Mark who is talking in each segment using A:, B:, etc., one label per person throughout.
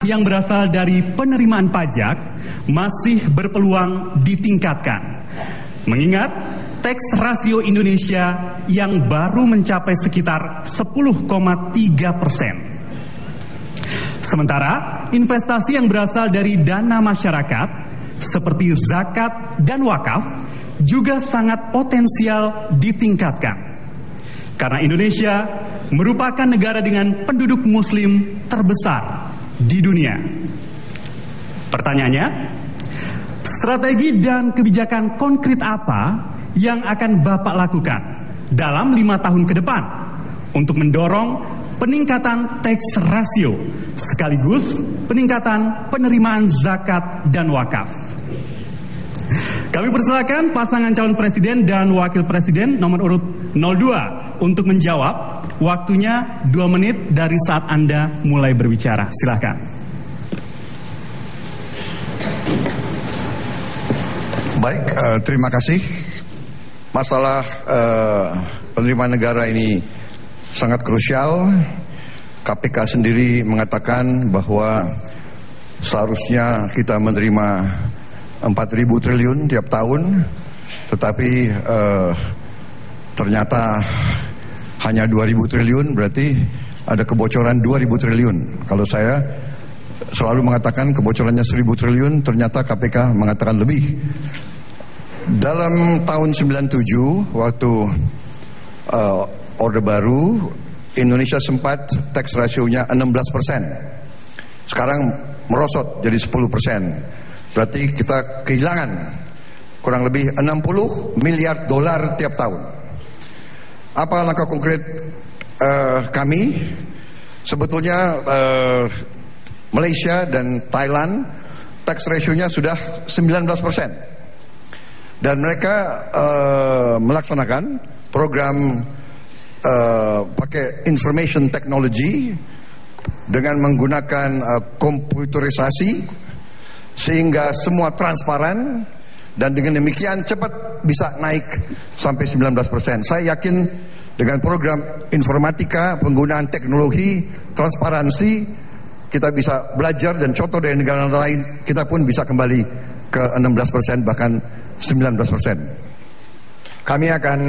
A: yang berasal dari penerimaan pajak masih berpeluang ditingkatkan. Mengingat tax rasio Indonesia yang baru mencapai sekitar 10,3%. Sementara investasi yang berasal dari dana masyarakat seperti zakat dan wakaf juga sangat potensial ditingkatkan. Karena Indonesia merupakan negara dengan penduduk muslim terbesar di dunia. Pertanyaannya, strategi dan kebijakan konkret apa yang akan Bapak lakukan dalam 5 tahun ke depan untuk mendorong peningkatan tax rasio sekaligus peningkatan penerimaan zakat dan wakaf? Kami persilakan pasangan calon presiden dan wakil presiden nomor urut 02 untuk menjawab. Waktunya 2 menit dari saat Anda mulai berbicara. Silakan.
B: Baik, terima kasih. Masalah penerimaan negara ini sangat krusial. KPK sendiri mengatakan bahwa seharusnya kita menerima 4.000 triliun tiap tahun, tetapi ternyata hanya 2.000 triliun, berarti ada kebocoran 2.000 triliun. Kalau saya selalu mengatakan kebocorannya 1.000 triliun, ternyata KPK mengatakan lebih. Dalam tahun 97 waktu Orde Baru, Indonesia sempat tax rasionya 16%. Sekarang merosot jadi 10%. Berarti kita kehilangan kurang lebih 60 miliar dolar tiap tahun. Apa langkah konkret kami? Sebetulnya Malaysia dan Thailand tax ratio-nya sudah 19%. Dan mereka melaksanakan program pakai information technology dengan menggunakan komputerisasi sehingga semua transparan, dan dengan demikian cepat bisa naik sampai 19%. Saya yakin dengan program informatika, penggunaan teknologi, transparansi, kita bisa belajar dan contoh dari negara lain, kita pun bisa kembali ke 16% bahkan 19%.
C: Kami akan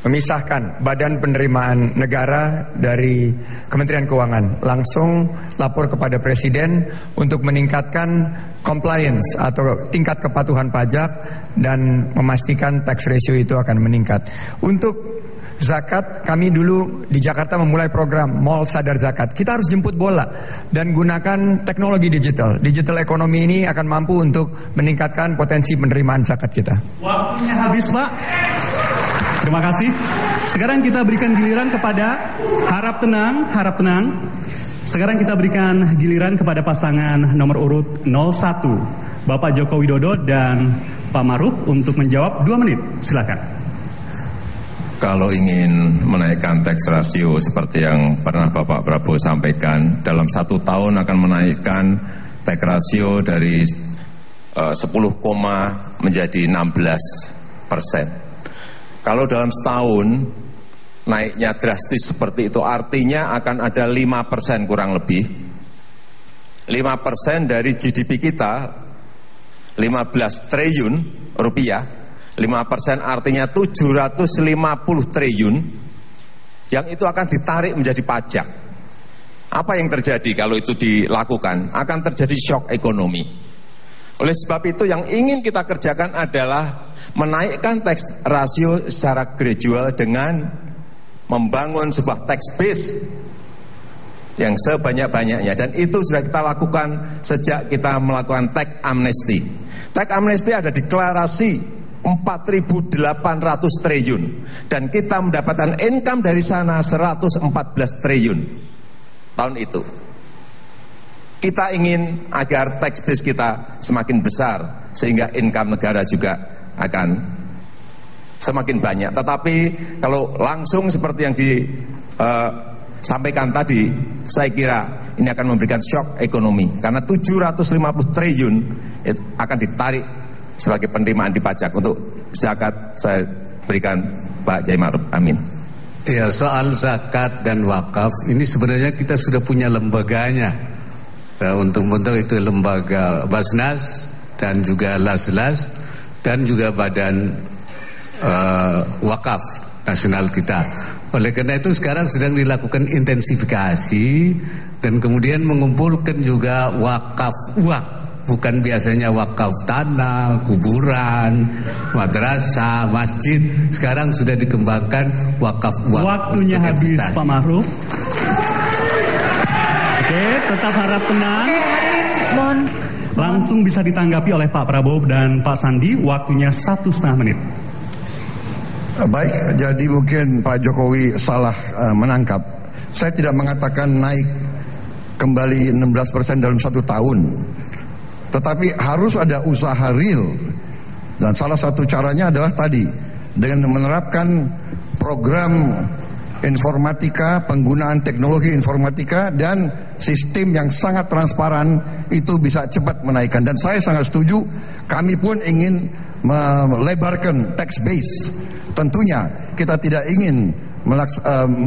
C: memisahkan Badan Penerimaan Negara dari Kementerian Keuangan, langsung lapor kepada Presiden untuk meningkatkan compliance atau tingkat kepatuhan pajak dan memastikan tax ratio itu akan meningkat. Untuk zakat, kami dulu di Jakarta memulai program Mall Sadar Zakat. Kita harus jemput bola dan gunakan teknologi digital. Digital ekonomi ini akan mampu untuk meningkatkan potensi penerimaan zakat kita.
A: Waktunya habis, Pak. Terima kasih. Sekarang kita berikan giliran kepada harap tenang. Sekarang kita berikan giliran kepada pasangan nomor urut 01, Bapak Joko Widodo dan Pak Maruf untuk menjawab 2 menit. Silakan.
D: Kalau ingin menaikkan tax ratio seperti yang pernah Bapak Prabowo sampaikan, dalam 1 tahun akan menaikkan tax ratio dari 10, menjadi 16%. Kalau dalam setahun naiknya drastis seperti itu, artinya akan ada 5% kurang lebih. 5% dari GDP kita 15 triliun rupiah. 5% artinya 750 triliun yang itu akan ditarik menjadi pajak. Apa yang terjadi kalau itu dilakukan? Akan terjadi shock ekonomi. Oleh sebab itu yang ingin kita kerjakan adalah menaikkan tax rasio secara gradual dengan membangun sebuah tax base yang sebanyak-banyaknya, dan itu sudah kita lakukan sejak kita melakukan tax amnesty. Tax amnesty ada deklarasi 4.800 triliun dan kita mendapatkan income dari sana 114 triliun tahun itu. Kita ingin agar tax base kita semakin besar sehingga income negara juga akan semakin banyak. Tetapi kalau langsung seperti yang disampaikan tadi, saya kira ini akan memberikan shock ekonomi karena 750 triliun itu akan ditarik sebagai penerimaan di pajak. Untuk zakat saya berikan Pak Kiai Ma'ruf Amin.
E: Ya, soal zakat dan wakaf ini sebenarnya kita sudah punya lembaganya. Untung-untung itu lembaga Basnas dan juga Laslas dan juga Badan Wakaf Nasional kita. Oleh karena itu sekarang sedang dilakukan intensifikasi dan kemudian mengumpulkan juga wakaf uang. Bukan biasanya wakaf tanah, kuburan, madrasah, masjid. Sekarang sudah dikembangkan wakaf uang.
A: Waktunya habis, Pak Ma'ruf. Oke, tetap harap tenang.
F: Mohon.
A: Langsung bisa ditanggapi oleh Pak Prabowo dan Pak Sandi. Waktunya 1,5 menit.
B: Baik, jadi mungkin Pak Jokowi salah menangkap. Saya tidak mengatakan naik kembali 16% dalam 1 tahun. Tetapi harus ada usaha real. Dan salah satu caranya adalah tadi, dengan menerapkan program informatika, penggunaan teknologi informatika dan sistem yang sangat transparan, itu bisa cepat menaikkan. Dan saya sangat setuju, kami pun ingin melebarkan tax base. Tentunya kita tidak ingin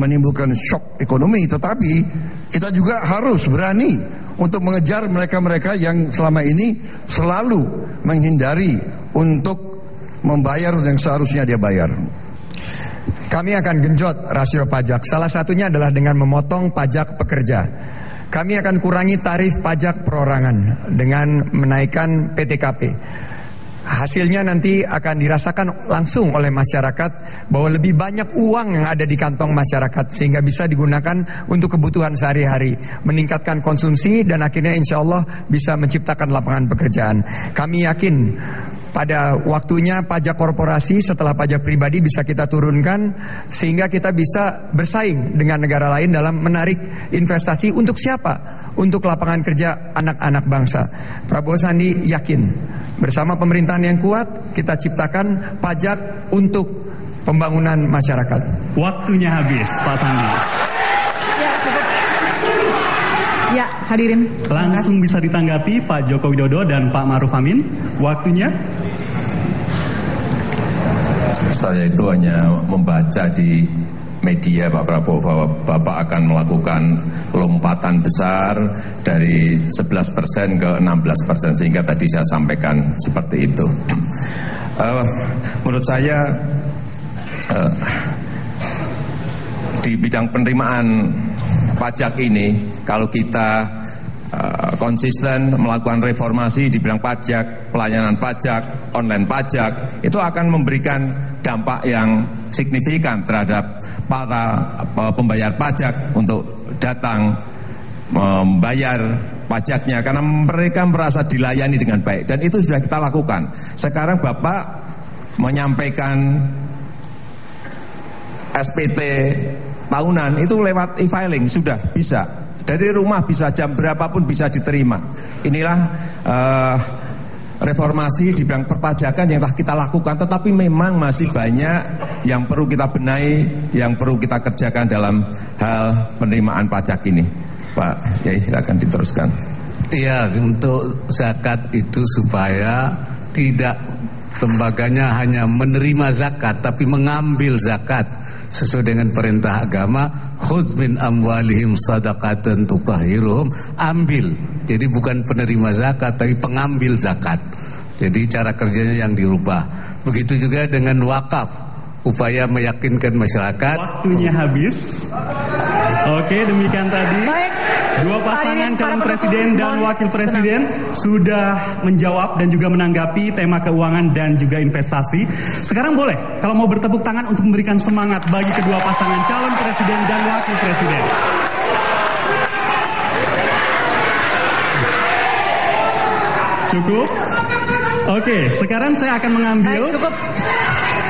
B: menimbulkan shock ekonomi, tetapi kita juga harus berani untuk mengejar mereka-mereka yang selama ini selalu menghindari untuk membayar yang seharusnya dia bayar.
C: Kami akan genjot rasio pajak. Salah satunya adalah dengan memotong pajak pekerja. Kami akan kurangi tarif pajak perorangan dengan menaikkan PTKP. Hasilnya nanti akan dirasakan langsung oleh masyarakat bahwa lebih banyak uang yang ada di kantong masyarakat sehingga bisa digunakan untuk kebutuhan sehari-hari, meningkatkan konsumsi dan akhirnya insya Allah bisa menciptakan lapangan pekerjaan. Kami yakin pada waktunya pajak korporasi setelah pajak pribadi bisa kita turunkan sehingga kita bisa bersaing dengan negara lain dalam menarik investasi untuk siapa? Untuk lapangan kerja anak-anak bangsa. Prabowo Sandi yakin bersama pemerintahan yang kuat kita ciptakan pajak untuk pembangunan masyarakat.
A: Waktunya habis, Pak Sandi.
F: Ya, cukup. Ya, hadirin.
A: Langsung bisa ditanggapi Pak Joko Widodo dan Pak Ma'ruf Amin. Waktunya.
D: Saya itu hanya membaca di media Pak Prabowo bahwa Bapak akan melakukan lompatan besar dari 11% ke 16%, sehingga tadi saya sampaikan seperti itu. Menurut saya di bidang penerimaan pajak ini, kalau kita konsisten melakukan reformasi di bidang pajak, pelayanan pajak, online pajak, itu akan memberikan dampak yang signifikan terhadap para pembayar pajak untuk datang membayar pajaknya karena mereka merasa dilayani dengan baik, dan itu sudah kita lakukan. Sekarang Bapak menyampaikan SPT tahunan itu lewat e-filing, sudah bisa dari rumah, bisa jam berapapun bisa diterima. Inilah reformasi di bidang perpajakan yang telah kita lakukan, tetapi memang masih banyak yang perlu kita benahi, yang perlu kita kerjakan dalam hal penerimaan pajak ini. Pak Yai, silakan diteruskan.
E: Iya, untuk zakat itu supaya tidak lembaganya hanya menerima zakat tapi mengambil zakat sesuai dengan perintah agama, khudz min amwalihim shadaqatan tutahhiruhum, ambil. Jadi bukan penerima zakat tapi pengambil zakat. Jadi cara kerjanya yang dirubah. Begitu juga dengan wakaf, upaya meyakinkan masyarakat.
A: Waktunya habis. Oke, demikian tadi.
F: Baik.
A: Dua pasangan calon presiden dan wakil presiden sudah menjawab dan juga menanggapi tema keuangan dan juga investasi. Sekarang boleh kalau mau bertepuk tangan untuk memberikan semangat bagi kedua pasangan calon presiden dan wakil presiden. Cukup? Oke, sekarang saya akan mengambil.
F: Baik, cukup.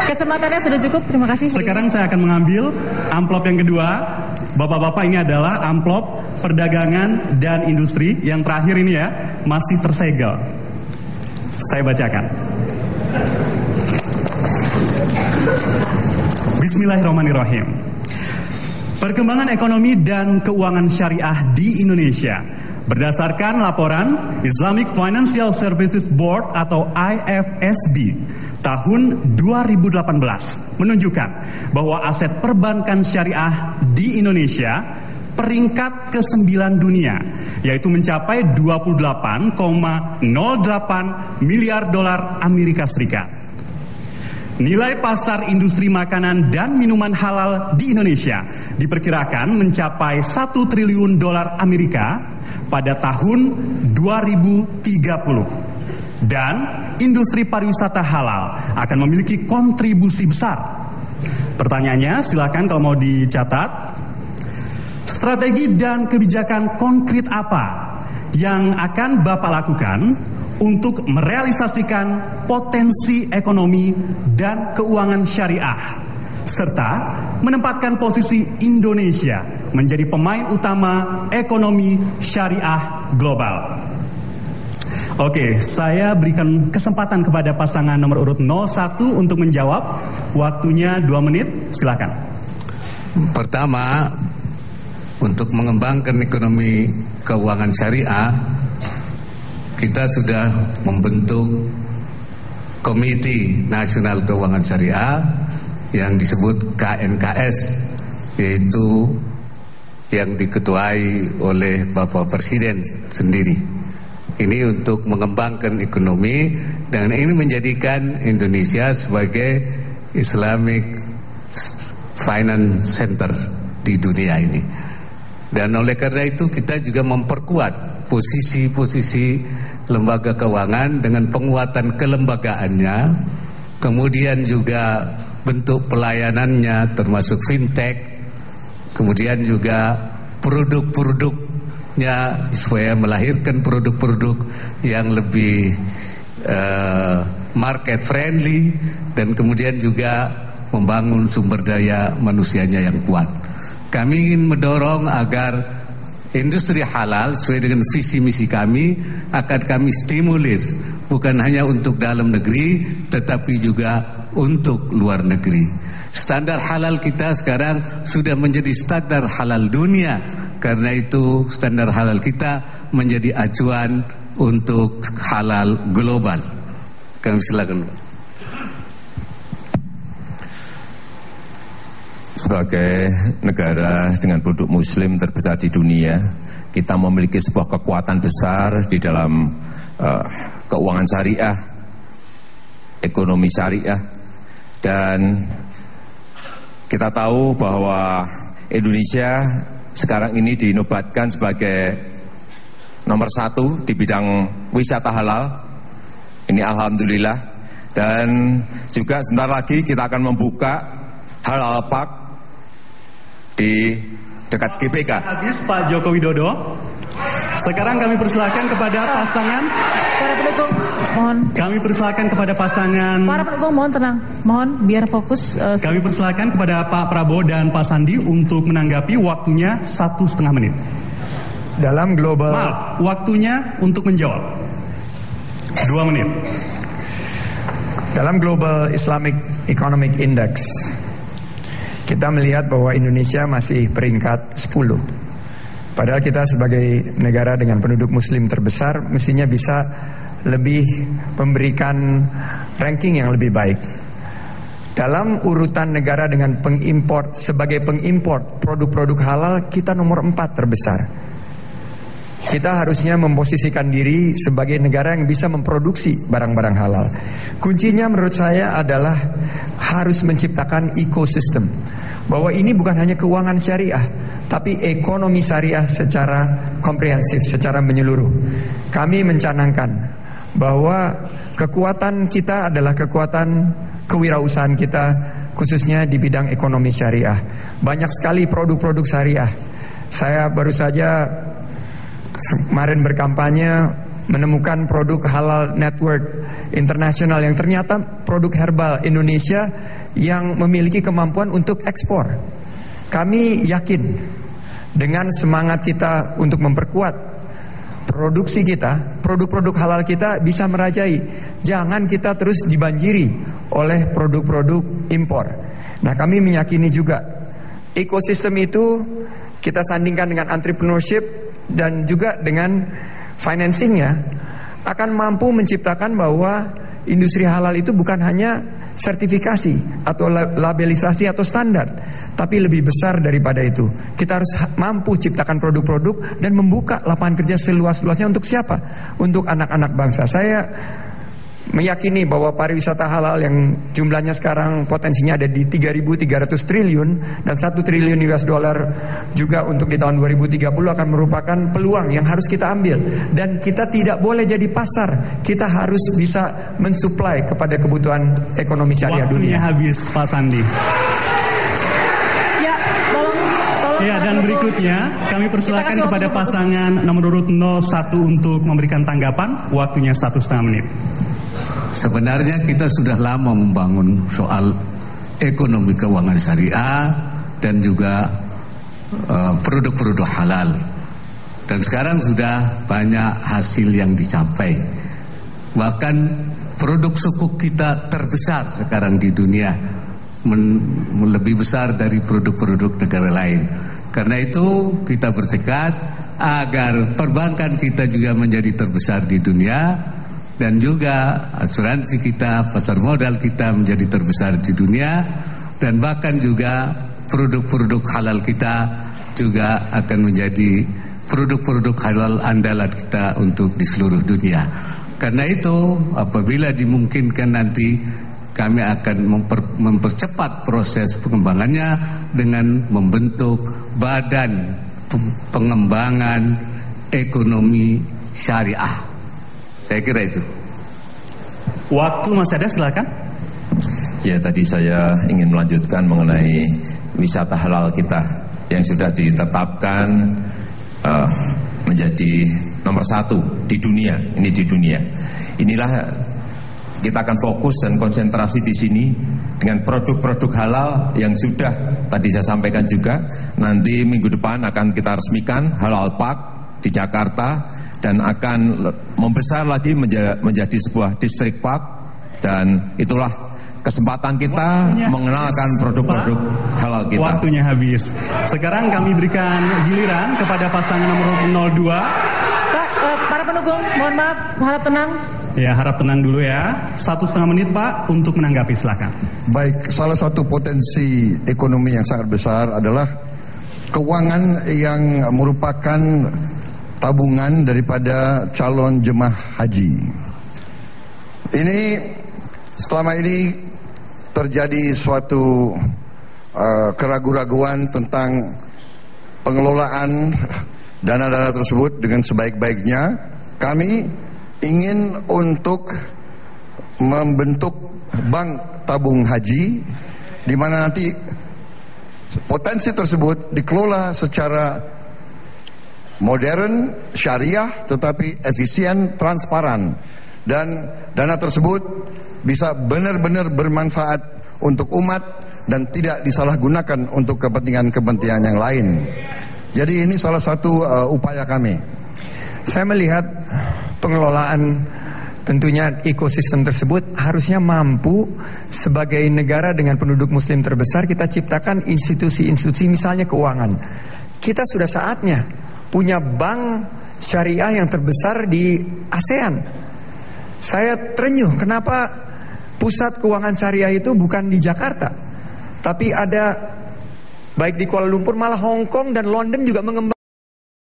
F: Kesempatannya sudah cukup. Terima kasih.
A: Sekarang saya akan mengambil amplop yang kedua. Bapak-bapak, ini adalah amplop perdagangan dan industri. Yang terakhir ini ya, masih tersegel. Saya bacakan. Bismillahirrahmanirrahim. Perkembangan ekonomi dan keuangan syariah di Indonesia berdasarkan laporan Islamic Financial Services Board atau IFSB tahun 2018 menunjukkan bahwa aset perbankan syariah di Indonesia peringkat ke-9 dunia yaitu mencapai 28,08 miliar dolar Amerika Serikat. Nilai pasar industri makanan dan minuman halal di Indonesia diperkirakan mencapai 1 triliun dolar Amerika pada tahun 2030. Dan industri pariwisata halal akan memiliki kontribusi besar. Pertanyaannya, silakan kalau mau dicatat. Strategi dan kebijakan konkret apa yang akan Bapak lakukan untuk merealisasikan potensi ekonomi dan keuangan syariah, serta menempatkan posisi Indonesia menjadi pemain utama ekonomi syariah global? Oke, saya berikan kesempatan kepada pasangan nomor urut 01 untuk menjawab. Waktunya 2 menit, silakan.
E: Pertama, untuk mengembangkan ekonomi keuangan syariah, kita sudah membentuk Komite Nasional Keuangan Syariah yang disebut KNKS, yaitu yang diketuai oleh Bapak Presiden sendiri. Ini untuk mengembangkan ekonomi dan ini menjadikan Indonesia sebagai Islamic Finance Center di dunia ini. Dan oleh karena itu kita juga memperkuat posisi-posisi lembaga keuangan dengan penguatan kelembagaannya, kemudian juga bentuk pelayanannya termasuk fintech, kemudian juga produk-produknya supaya melahirkan produk-produk yang lebih market friendly, dan kemudian juga membangun sumber daya manusianya yang kuat. Kami ingin mendorong agar industri halal sesuai dengan visi misi kami akan kami stimulir, bukan hanya untuk dalam negeri tetapi juga untuk luar negeri. Standar halal kita sekarang sudah menjadi standar halal dunia. Karena itu standar halal kita menjadi acuan untuk halal global. Kami silakan.
D: Sebagai negara dengan penduduk muslim terbesar di dunia, kita memiliki sebuah kekuatan besar di dalam keuangan syariah, ekonomi syariah, dan kita tahu bahwa Indonesia sekarang ini dinobatkan sebagai nomor 1 di bidang wisata halal. Ini alhamdulillah. Dan juga sebentar lagi kita akan membuka Halal Park di dekat GBK.
A: Habis Pak Joko Widodo. Sekarang kami persilakan kepada pasangan.
F: Para pendukung, mohon.
A: Kami persilakan kepada pasangan.
F: Para pendukung mohon tenang. Mohon biar fokus.
A: Kami persilakan kepada Pak Prabowo dan Pak Sandi untuk menanggapi. Waktunya 1,5 menit.
C: Dalam global.
A: Maaf, waktunya untuk menjawab 2 menit.
C: Dalam Global Islamic Economic Index, kita melihat bahwa Indonesia masih peringkat 10. Padahal kita sebagai negara dengan penduduk muslim terbesar mestinya bisa lebih memberikan ranking yang lebih baik. Dalam urutan negara dengan pengimpor, sebagai pengimpor produk-produk halal, kita nomor 4 terbesar. Kita harusnya memposisikan diri sebagai negara yang bisa memproduksi barang-barang halal. Kuncinya menurut saya adalah harus menciptakan ekosistem. Bahwa ini bukan hanya keuangan syariah, tapi ekonomi syariah secara komprehensif, secara menyeluruh. Kami mencanangkan bahwa kekuatan kita adalah kekuatan kewirausahaan kita, khususnya di bidang ekonomi syariah. Banyak sekali produk-produk syariah. Saya baru saja kemarin berkampanye menemukan produk halal network internasional yang ternyata produk herbal Indonesia yang memiliki kemampuan untuk ekspor. Kami yakin dengan semangat kita untuk memperkuat produksi kita, produk-produk halal kita bisa merajai. Jangan kita terus dibanjiri oleh produk-produk impor. Nah, kami meyakini juga ekosistem itu kita sandingkan dengan entrepreneurship dan juga dengan financingnya akan mampu menciptakan bahwa industri halal itu bukan hanya sertifikasi atau labelisasi atau standar. Tapi lebih besar daripada itu, kita harus mampu ciptakan produk-produk dan membuka lapangan kerja seluas-luasnya untuk siapa? Untuk anak-anak bangsa. Saya meyakini bahwa pariwisata halal yang jumlahnya sekarang potensinya ada di 3.300 triliun dan 1 triliun US dollar juga untuk di tahun 2030 akan merupakan peluang yang harus kita ambil. Dan kita tidak boleh jadi pasar, kita harus bisa mensuplai kepada kebutuhan ekonomi syariah dunia.
A: Waktunya habis, Pak Sandi.
F: Ya, tolong.
A: Ya, dan berikutnya kami persilakan kepada pasangan nomor urut 01 untuk memberikan tanggapan. Waktunya 1,5 menit.
E: Sebenarnya kita sudah lama membangun soal ekonomi keuangan syariah dan juga produk-produk halal. Dan sekarang sudah banyak hasil yang dicapai. Bahkan produk sukuk kita terbesar sekarang di dunia, lebih besar dari produk-produk negara lain. Karena itu kita bertekad agar perbankan kita juga menjadi terbesar di dunia. Dan juga asuransi kita, pasar modal kita menjadi terbesar di dunia. Dan bahkan juga produk-produk halal kita juga akan menjadi produk-produk halal andalan kita untuk di seluruh dunia. Karena itu apabila dimungkinkan nanti kami akan mempercepat proses pengembangannya dengan membentuk Badan Pengembangan Ekonomi Syariah. Saya kira itu.
A: Waktu masih ada, silakan.
D: Ya, tadi saya ingin melanjutkan mengenai wisata halal kita yang sudah ditetapkan menjadi nomor 1 di dunia. Ini di dunia. Inilah kita akan fokus dan konsentrasi di sini dengan produk-produk halal yang sudah tadi saya sampaikan juga. Nanti minggu depan akan kita resmikan Halal Park di Jakarta. Dan akan membesar lagi menjadi sebuah distrik park. Dan itulah kesempatan kita mengenalkan produk-produk halal kita.
A: Waktunya habis. Sekarang kami berikan giliran kepada pasangan nomor 02.
F: Pak, para pendukung, mohon maaf, harap tenang.
A: Ya, harap tenang dulu ya. 1,5 menit Pak untuk menanggapi, silakan.
B: Baik, salah satu potensi ekonomi yang sangat besar adalah keuangan yang merupakan tabungan daripada calon jemaah haji. Ini selama ini terjadi suatu keraguan-raguan tentang pengelolaan dana-dana tersebut dengan sebaik-baiknya. Kami ingin untuk membentuk bank tabung haji di mana nanti potensi tersebut dikelola secara modern, syariah, tetapi efisien, transparan. Dan dana tersebut bisa benar-benar bermanfaat untuk umat dan tidak disalahgunakan untuk kepentingan-kepentingan yang lain. Jadi ini salah satu upaya kami.
C: Saya melihat pengelolaan tentunya ekosistem tersebut harusnya mampu sebagai negara dengan penduduk muslim terbesar kita ciptakan institusi-institusi misalnya keuangan. Kita sudah saatnya punya bank syariah yang terbesar di ASEAN. Saya terenyuh kenapa pusat keuangan syariah itu bukan di Jakarta, tapi ada baik di Kuala Lumpur, malah Hong Kong dan London juga mengembangkan